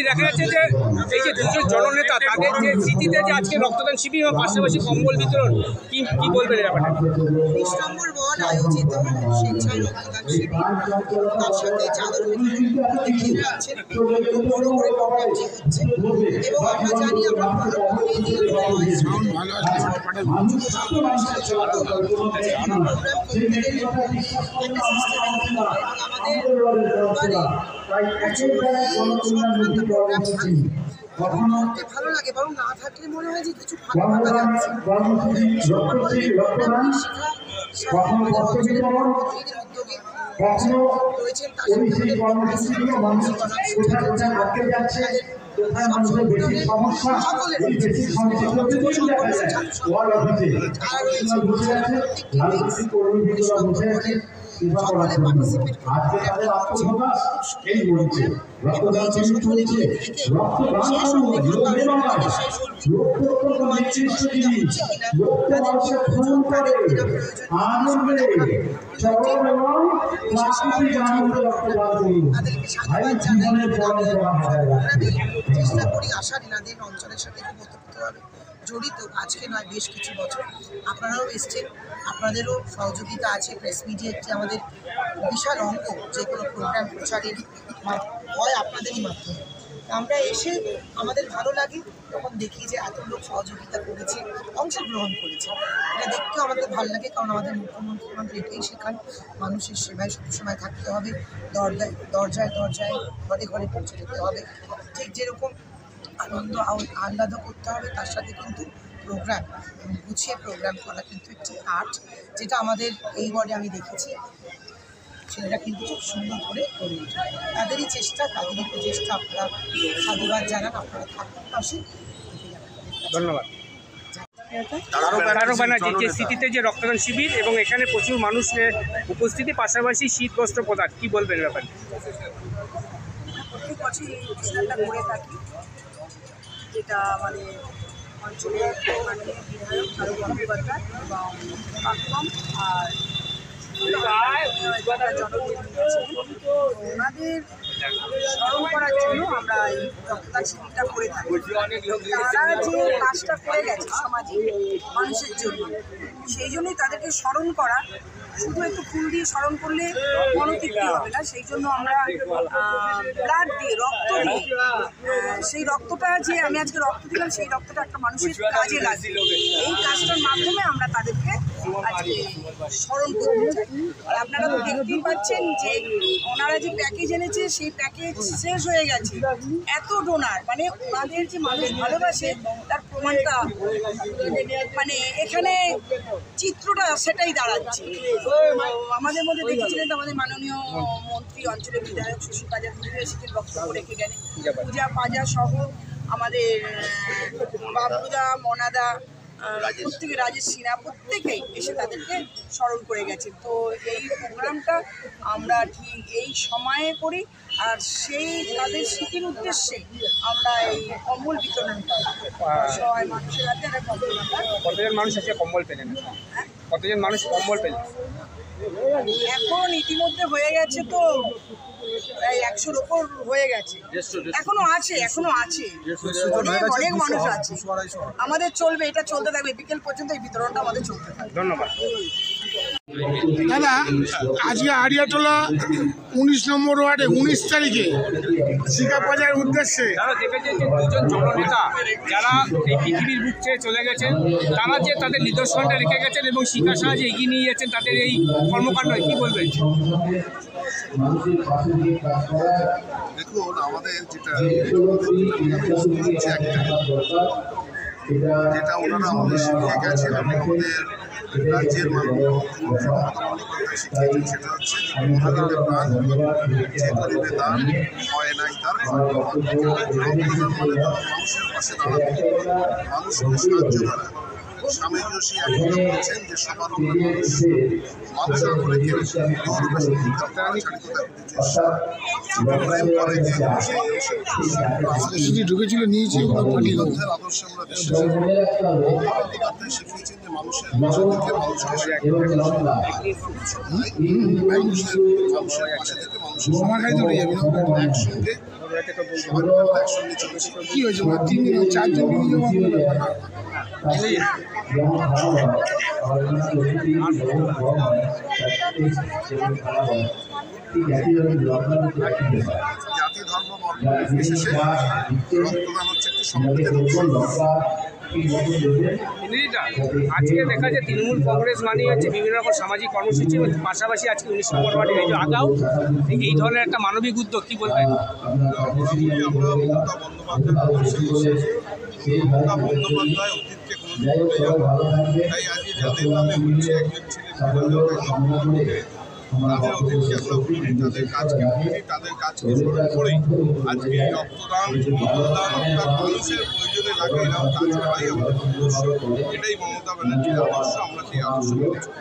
দেখা যাচ্ছে যে এই যে দুজন জননেতা তাদের যে স্মৃতিতে যে আজকে রক্তদান শিবির এবং পাশাপাশি কম্বল বিতরণ কি বলবেন এই ব্যাপারে? 19 নম্বর ওয়ার্ড আয়োজিত স্বেচ্ছায় রক্তদান শিবির, তার সাথে চাদর বিতরণ আছেন, বড় করে প্রোগ্রামটি হচ্ছে এবং আমরা জানি আমরা প্রোগ্রাম ভালো লাগে, বরং না থাকলে মনে হয় যে কিছু ফাঁকা ফাঁকা যাচ্ছে। উদ্যোগে রয়েছেন তার চেষ্টা করি আশার এনাদের অঞ্চলের সাথে খুব ওতপ্রোতভাবে জড়িত, আজকে নয় বেশ কিছু বছর। আপনারাও এসছেন, আপনাদেরও সহযোগিতা আছে। প্রেস মিডিয়া একটি আমাদের বিশাল অঙ্গ, যে কোনো প্রোগ্রাম প্রচারের হয় আপনাদেরই মাধ্যমে। আমরা এসে আমাদের ভালো লাগে তখন দেখি যে এত লোক সহযোগিতা করেছে, অংশগ্রহণ করেছে, এটা দেখতেও আমাদের ভালো লাগে। কারণ আমাদের মুখ্যমন্ত্রী আমাদের এটাই শেখান, মানুষের সেবায় সবসময় থাকতে হবে, দরজায় দরজায় ঘরে ঘরে পৌঁছে যেতে হবে। ঠিক যেরকম আনন্দ আহ্লাদও করতে হবে, তার সাথে কিন্তু প্রোগ্রাম গুছিয়ে প্রোগ্রাম করা কিন্তু একটি আর্ট, যেটা আমাদের এই ওয়ার্ডে আমি দেখেছি ছেলেরা কিন্তু খুব সুন্দর করে করে ওঠে। তাদেরই চেষ্টা, তাদেরই প্রচেষ্টা, আপনারা সাধুবাদ জানান, আপনারা থাকুন পাশে। ধন্যবাদ। যে স্মৃতিতে যে রক্তদান শিবির এবং এখানে প্রচুর মানুষের উপস্থিতি, পাশাপাশি শীত বস্ত্র প্রদান, কি বলবেন ব্যাপারে? প্রত্যেক বছর এই অনুষ্ঠানটা করে থাকি, যেটা আমাদের অঞ্চলের মাননীয় বিধায়ক চারু বন্দ্যোপাধ্যায় এবং প্রাক্তন আর ওনাদের স্মরণ করার জন্য আমরা এই রক্তদান শিবিরটা করে থাকি। তারা যে কাজটা করে গেছে সমাজে মানুষের জন্য, সেই জন্যই তাদেরকে স্মরণ করা। শুধু একটু ফুল দিয়ে স্মরণ করলে মনোতৃপ্তি হবে না, সেই জন্য আমরা ব্লাড দিয়ে, রক্ত দিয়ে, সেই রক্তটা যে আমি আজকে রক্ত দিলাম, সেই রক্তটা একটা মানুষের কাজে লাগে। এই কাজটার মাধ্যমে আমরা তাদেরকে আজকে স্মরণ করতে চাই। আর আপনারা তো দেখতেই পাচ্ছেন যে ওনারা যে প্যাকেজ এনেছে, সেই প্যাকেজ শেষ হয়ে গেছে। এত ডোনার, মানে ওনাদের যে মানুষ ভালোবাসে তার প্রমাণটা মানে এখানে চিত্রটা সেটাই দাঁড়াচ্ছে। আমাদের মধ্যে দেখেছিলেন তো আমাদের মাননীয় মন্ত্রী, অঞ্চলের বিধায়ক শশী পাজা এসেছেন, বক্তব্য রেখে গেলেন। পূজা পাজা সহ আমাদের বাবুদা, মনাদা, প্রত্যেকে, রাজেশ সিনহা, প্রত্যেকেই এসে তাদেরকে স্মরণ করে গেছেন। তো এই প্রোগ্রামটা আমরা ঠিক এই সময়ে করি, আর সেই তাদের স্মৃতির উদ্দেশ্যে আমরা এই কম্বল বিতরণটা সবাই মানুষের হাতে একটা কম্বল। কতজন মানুষ আছে কম্বল পেলেন? কতজন মানুষ কম্বল পেলেন? এখন ইতিমধ্যে হয়ে গেছে তো প্রায় 100-র ওপর হয়ে গেছে। এখনো আছে অনেক মানুষ আছে। আমাদের চলবে, এটা চলতে থাকবে বিকেল পর্যন্ত, এই বিতরণটা আমাদের চলতে থাকবে। ধন্যবাদ। দাদা, আজকে আড়িয়াটোলা 19 নম্বর ওয়ার্ডে 19 তারিখে শিকা বাজার উদ্দেশ্যে তারা দেখেছেন যে দুজন জননেতা যারা এই পৃথিবীর বুক ছেড়ে চলে গেছেন, তারা যে তাদের নিদর্শনটা রেখে গেছেন এবং শিক্ষার সাহায্যে এগিয়ে নিয়ে যাচ্ছেন তাদের এই কর্মকাণ্ড, কি বলবেন? দেখুন, আমাদের যেটা ওনারা আমাদের শিখিয়ে গেছেন এবং আমাদের রাজ্যের মাননীয় মুখ্যমন্ত্রী মমতা বন্দ্যোপাধ্যায় শিখিয়েছেন, সেটা হচ্ছে মহাদেবের প্রাণ, যে গরিবের দান হয় নাই তার রক্তদান মানে মানুষের পাশে দাঁড়ানো, মানুষকে সাহায্য করা। স্বামীজিও সেই একই কথা বলেছেন যে সবার উপরে মানুষ করে কেউ সিটি ঢুকেছিল নিয়েছে ওগুলো পাঠিয়ে দেবো। আদর্শে আমরা বিশ্বাস শিখিয়েছেন যে মানুষের পাশে থেকে মানুষকে আমার খাইতে উঠে যাবি না একসঙ্গে একসঙ্গে চলছে। কি হয়েছে 3 দিন 4 জন নিয়ে যাবো কোনো ব্যাপার না। জাতি ধর্ম বর্ণ বিশেষে রক্তদান হচ্ছে একটি সম্প্রীতির উৎসব। ইন্দ্রিতা, আজকে দেখা যায় তৃণমূল কংগ্রেস মানে হচ্ছে বিভিন্ন রকম সামাজিক কর্মসূচি পাশাপাশি আজকে 19 নম্বর ওয়ার্ডে এই যে আগাও এই ধরনের একটা মানবিক উদ্যোগ কি বলবেন? আমরা মমতা বন্দ্যোপাধ্যায় অতীতকে তাই আজকে যাদের নামে হচ্ছে একজন ছিলেন তাদের অতীতকে আমরা ভুলি, তাদের কাজকে ভুলি, তাদের কাজকে স্মরণ করেই আজকে এই রক্তদান অর্থাৎ মানুষের প্রয়োজনে লাগে এরকম কাজ করাই আমাদের উদ্দেশ্য। এটাই মমতা ব্যানার্জির আদর্শ, আমরা সেই আদর্শ মেনে চলি।